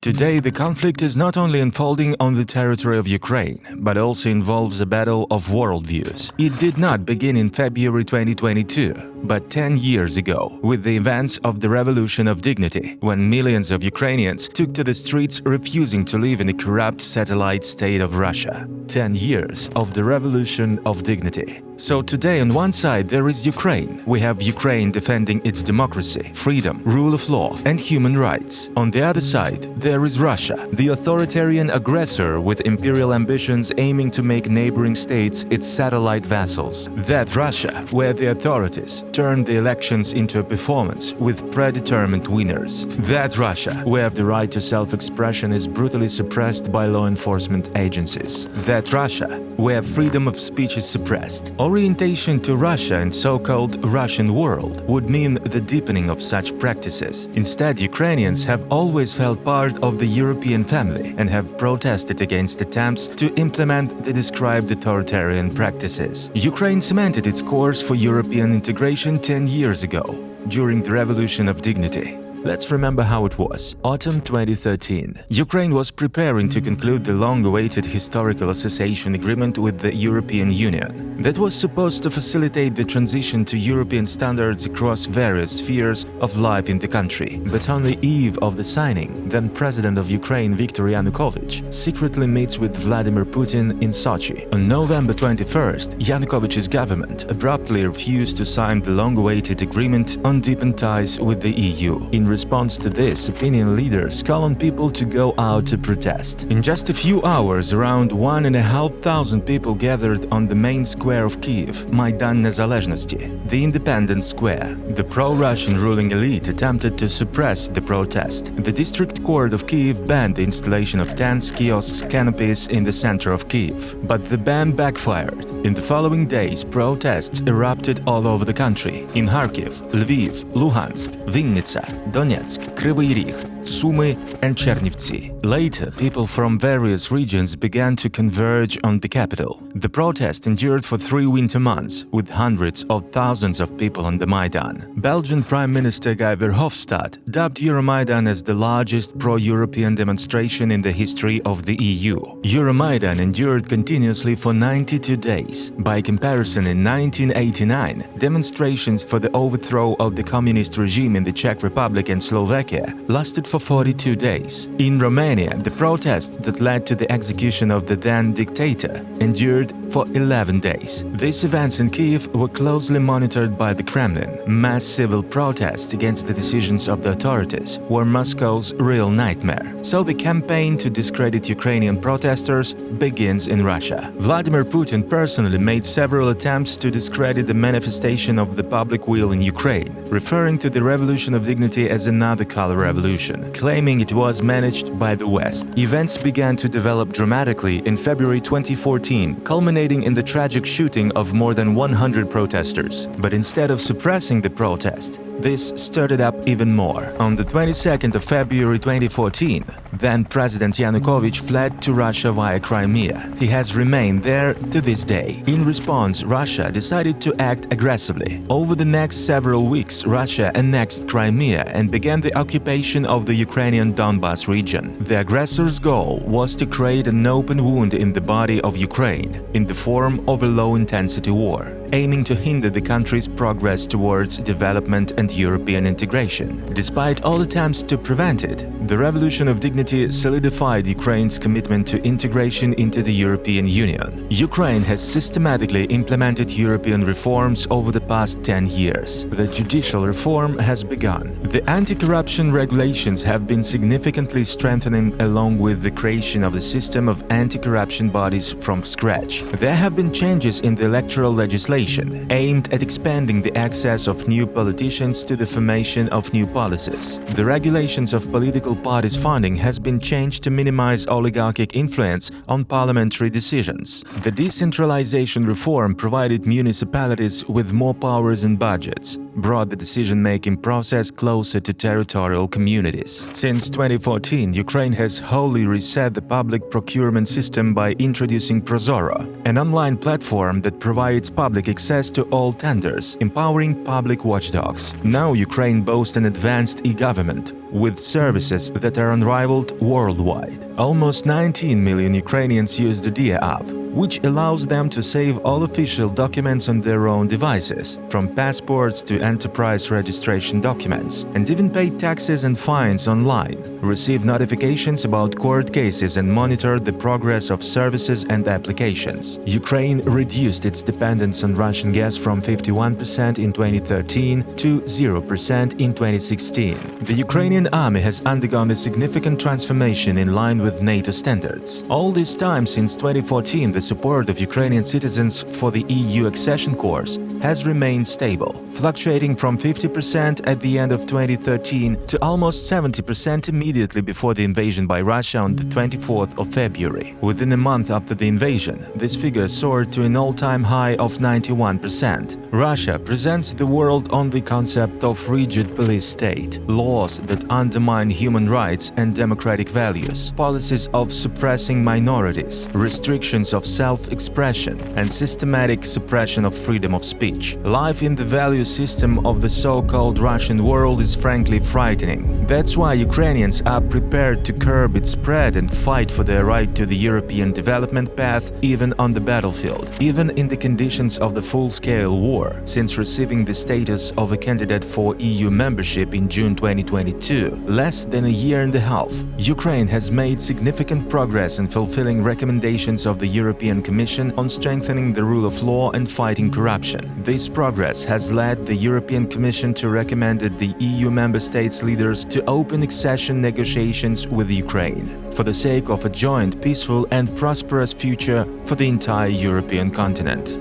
Today, the conflict is not only unfolding on the territory of Ukraine, but also involves a battle of worldviews. It did not begin in February 2022, but 10 years ago, with the events of the Revolution of Dignity, when millions of Ukrainians took to the streets refusing to live in a corrupt satellite state of Russia. 10 years of the Revolution of Dignity. So today, on one side, there is Ukraine. We have Ukraine defending its democracy, freedom, rule of law, and human rights. On the other side, there is Russia, the authoritarian aggressor with imperial ambitions aiming to make neighboring states its satellite vassals. That Russia, where the authorities turned the elections into a performance with predetermined winners. That Russia, where the right to self-expression is brutally suppressed by law enforcement agencies. That Russia, where freedom of speech is suppressed. Orientation to Russia and so-called Russian world would mean the deepening of such practices. Instead, Ukrainians have always felt part of the European family and have protested against attempts to implement the described authoritarian practices. Ukraine cemented its course for European integration 10 years ago, during the Revolution of Dignity. Let's remember how it was. Autumn 2013. Ukraine was preparing to conclude the long-awaited historical association agreement with the European Union that was supposed to facilitate the transition to European standards across various spheres of life in the country. But on the eve of the signing, then President of Ukraine Viktor Yanukovych secretly meets with Vladimir Putin in Sochi. On November 21st, Yanukovych's government abruptly refused to sign the long-awaited agreement on deepened ties with the EU. In response to this, opinion leaders call on people to go out to protest. In just a few hours, around 1,500 people gathered on the main square of Kyiv, Maidan Nezalezhnosti, the Independence Square. The pro-Russian ruling elite attempted to suppress the protest. The district court of Kyiv banned the installation of tents, kiosks, canopies in the center of Kyiv. But the ban backfired. In the following days, protests erupted all over the country. In Kharkiv, Lviv, Luhansk, Vinnytsia, Donetsk, Kryvyi Rih, Sumy and Chernivtsi. Later, people from various regions began to converge on the capital. The protest endured for 3 winter months, with hundreds of thousands of people on the Maidan. Belgian Prime Minister Guy Verhofstadt dubbed Euromaidan as the largest pro-European demonstration in the history of the EU. Euromaidan endured continuously for 92 days. By comparison, in 1989, demonstrations for the overthrow of the communist regime in the Czech Republic and Slovakia lasted for 42 days. In Romania, the protest that led to the execution of the then dictator endured for 11 days. These events in Kyiv were closely monitored by the Kremlin. Mass civil protests against the decisions of the authorities were Moscow's real nightmare. So the campaign to discredit Ukrainian protesters begins in Russia. Vladimir Putin personally made several attempts to discredit the manifestation of the public will in Ukraine, referring to the Revolution of Dignity as another color revolution, claiming it was managed by the West. Events began to develop dramatically in February 2014, culminating in the tragic shooting of more than 100 protesters. But instead of suppressing the protest, this stirred it up even more. On the 22nd of February 2014, then President Yanukovych fled to Russia via Crimea. He has remained there to this day. In response, Russia decided to act aggressively. Over the next several weeks, Russia annexed Crimea and began the occupation of the Ukrainian Donbas region. The aggressor's goal was to create an open wound in the body of Ukraine in the form of a low-intensity war, aiming to hinder the country's progress towards development and European integration. Despite all attempts to prevent it, the Revolution of Dignity solidified Ukraine's commitment to integration into the European Union. Ukraine has systematically implemented European reforms over the past 10 years. The judicial reform has begun. The anti-corruption regulations have been significantly strengthening along with the creation of a system of anti-corruption bodies from scratch. There have been changes in the electoral legislation aimed at expanding the access of new politicians to the formation of new policies. The regulations of political parties' funding has been changed to minimize oligarchic influence on parliamentary decisions. The decentralization reform provided municipalities with more powers and budgets, brought the decision-making process closer to territorial communities. Since 2014, Ukraine has wholly reset the public procurement system by introducing Prozoro, an online platform that provides public access to all tenders, empowering public watchdogs. Now Ukraine boasts an advanced e-government, with services that are unrivaled worldwide. Almost 19 million Ukrainians use the DIA app, which allows them to save all official documents on their own devices, from passports to enterprise registration documents, and even pay taxes and fines online, receive notifications about court cases and monitor the progress of services and applications. Ukraine reduced its dependence on Russian gas from 51% in 2013 to 0% in 2016. The Ukrainian army has undergone a significant transformation in line with NATO standards. All this time since 2014, the support of Ukrainian citizens for the EU accession course has remained stable, fluctuating from 50% at the end of 2013 to almost 70% immediately before the invasion by Russia on the 24th of February. Within a month after the invasion, this figure soared to an all-time high of 91%. Russia presents the world on the concept of rigid police state, laws that undermine human rights and democratic values, policies of suppressing minorities, restrictions of self-expression, and systematic suppression of freedom of speech. Life in the value system of the so-called Russian world is frankly frightening. That's why Ukrainians are prepared to curb its spread and fight for their right to the European development path even on the battlefield, even in the conditions of the full-scale war. Since receiving the status of a candidate for EU membership in June 2022, less than a year and a half, Ukraine has made significant progress in fulfilling recommendations of the European Commission on strengthening the rule of law and fighting corruption. This progress has led the European Commission to recommend the EU member states' leaders to open accession negotiations with Ukraine, for the sake of a joint, peaceful and prosperous future for the entire European continent.